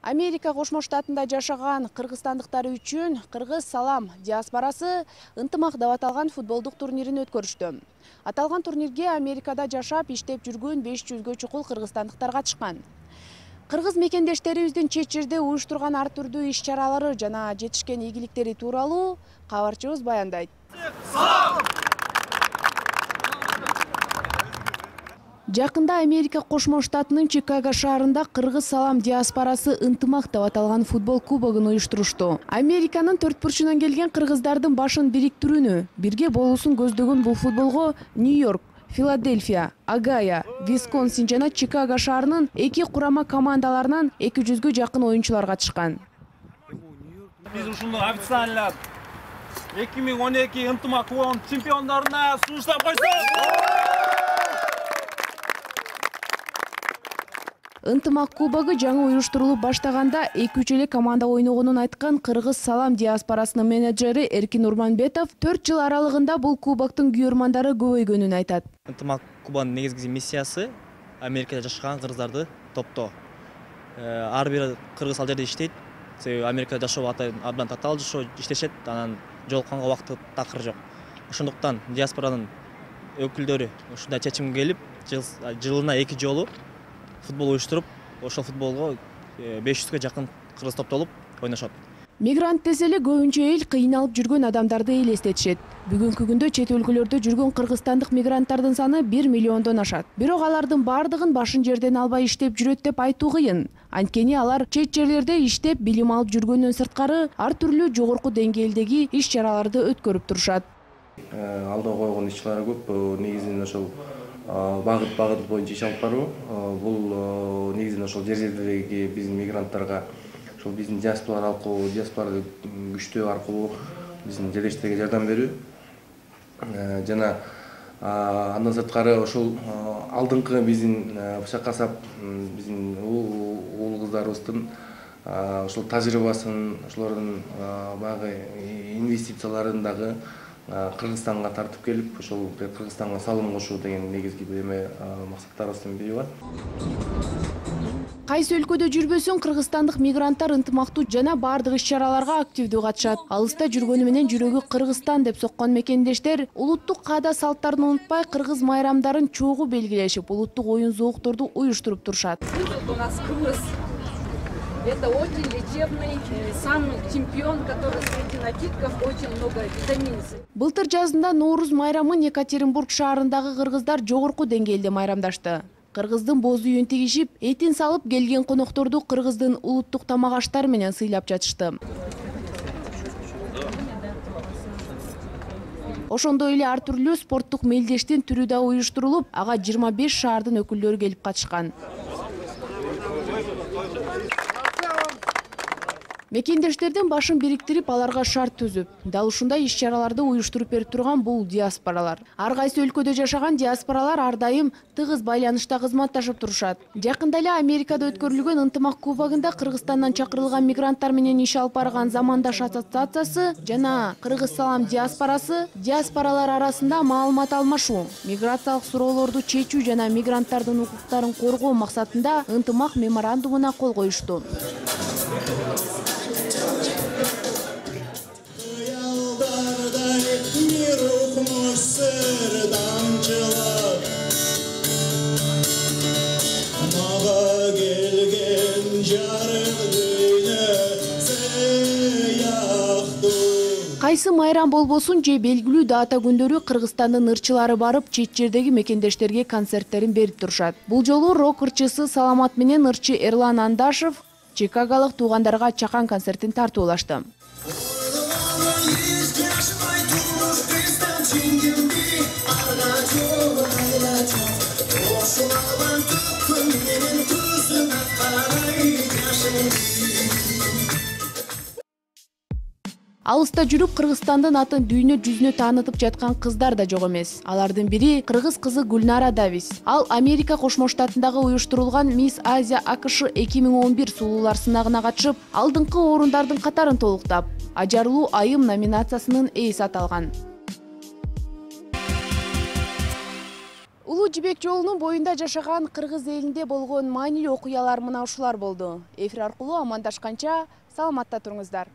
Америка Кошмо Штатында жашаган кыргызстандыктар үчүн Кыргыз Салам диаспорасы ынтымак деп аталган футболдук турнирин өткөрүштү. Аталган турнирге Америкада жашап иштеп жүргөн 500гө чукул кыргызстандыктар катышкан. Кыргыз мекендештерибиздин чет жерде уюштурган ар түрдүү иш-чаралары жана жетишкен ийгиликтери тууралуу кабарчыбыз баяндайт. Жакында Америка Кошмо Штатынын Чикаго шаарында Кыргыз Салам диаспорасы ынтымак деп аталган футбол кубогун уюштурушту. Американын төрт бурчунан келген кыргыздардын башын бириктирүүнү, бирге болуусун көздөгөн бул футболго Нью-Йорк, Филадельфия, Огайо, Висконсин жана Чикаго шаарынын эки курама командаларынан 200гө жакын оюнчулар катышкан. Биз ушуну официально 2012 ынтымак кубогунун чемпиондоруна сунуштап койсок. Ынтымак кубогу жаңы уюштурулуп баштаганда 2-3 эле команда ойногонун айткан Кыргыз Салам диаспорасынын менеджери Эркин Урманбетов 4 жыл аралыгында бул кубоктун күйөрмандары көбөйгөнүн айтат. Ынтымак кубогунун негизги миссиясы Америкада жашаган кыргыздарды топтоо. Ар бир кыргыз ал жерде иштейт. Себеби Америкада жашоо абдан татаал жашоо иштешет, анан жолукканга убакыт такыр жок. Ошондуктан диаспоранын өкүлдөрү ушундай чечимге келип, жылына 2 жолу футбол уюштуруп, ошол футболго 500гө жакын кыргыз топтолуп ойношот. Мигрант десе эле көбүнчө эл кыйналып жүргөн адамдарды элестетишет. Бүгүнкү күндө чет өлкөлөрдө жүргөн кыргызстандык мигранттардын саны 1 миллиондон ашат. Бирок алардын бардыгын башын жерден албай иштеп жүрөт деп айтуу кыйын. Анткени алар чет жерлерде иштеп, билим алып жүргөндөн сырткары ар түрлүү жогорку деңгээлдеги иш-чараларды өткөрүп турушат. Алда койгон иш-чаралар көп. Негизинен ошол багыт боюнча иш алып баруу. Бул негизинен ошол жер жердеги биздин мигранттарга, ошол биздин диаспора диаспораны күчтөө аркылуу биздин жерлештерге жардам берүү. Жана андан сырткары ошол алдыңкы биздин бышак касап биздин уул кыздарыбыздын ошол тажрыйбасын, ошолордун баягы инвестицияларын дагы Кыргызстанга тартып келип, ошол Кыргызстанга салым кошуу деген негизги бир максаттарыбыздын бири бар. Кайсы өлкөдө жүрбөсүн кыргызстандык мигранттар ынтымактуу жана бардык иш-чараларга активдүү катышат. Алыста жүргөнү менен жүрөгү Кыргызстан деп соккон мекендештер улуттук каада салттарын унутпай кыргыз майрамдарын чогуу белгилешип, улуттук оюн зоокторду уюштуруп турушат. Это очень лечебный, сам чемпион, который среди напитков очень много витаминов. Былтыр жазында Нооруз майрамын Екатеринбург шаарындагы кыргыздар жогорку деңгээлде майрамдашты. Кыргыздын боз үйүн тигишип, этин салып келген конокторду кыргыздын улуттук тамак аштары менен сыйлап жатышты. Ошондой эле ар түрлүү спорттук мелдештин түрү да уюштурулуп, ага 25 шаардын өкүлдөрү келип катышкан. Мекендештердин башын бириктирип, аларга шарт түзүп, дал ушундай иш-чараларды уюштуруп берип турган бул диаспоралар. Ар кайсы өлкөдө жашаган диаспоралар ар дайым тыгыз байланышта кызматташып турушат. Жакында эле Америкада өткөрүлгөн ынтымак кубогунда Кыргызстандан чакырылган мигранттар менен иш алып барган Замандаш ассоциациясы жана Кыргыз Салам диаспоралар арасында маалымат алмашуу, миграциялык суроолорду чечүү жана мигранттардын укуктарын коргоо максатында ынтымак меморандумуна кол коюшту. Кайсы майрам болбосун же белгилүү дата күндөрү Кыргызстандын ырчылары барып, чет жердеги мекендештерге концерттерин берип турушат. Бул жолу рок ырчысы Саламат менен ырчы Эрлан Андашев чикаголук туугандарга чакан концертин тартуулашты. Алыста жүрүп Кыргызстандын атын дүйнө жүзүнө таанытып жаткан кыздар да жок эмес. Алардын бири кыргыз кызы Гүлнара Давис. Ал Америка Кошмо Штатындагы уюштурулган Мисс Азия АКШ 2011 сулуулар сынагына катышып, алдыңкы орундардын катарын толуктап, Ажарлуу айым номинациясынын ээси аталган. Улуу Улуу жибек жолунун боюнда жашаган кыргыз элинде болгон маанилүү окуялар мына ушулар болду. Эфир аркылуу амандашканча саламатта туруңуздар.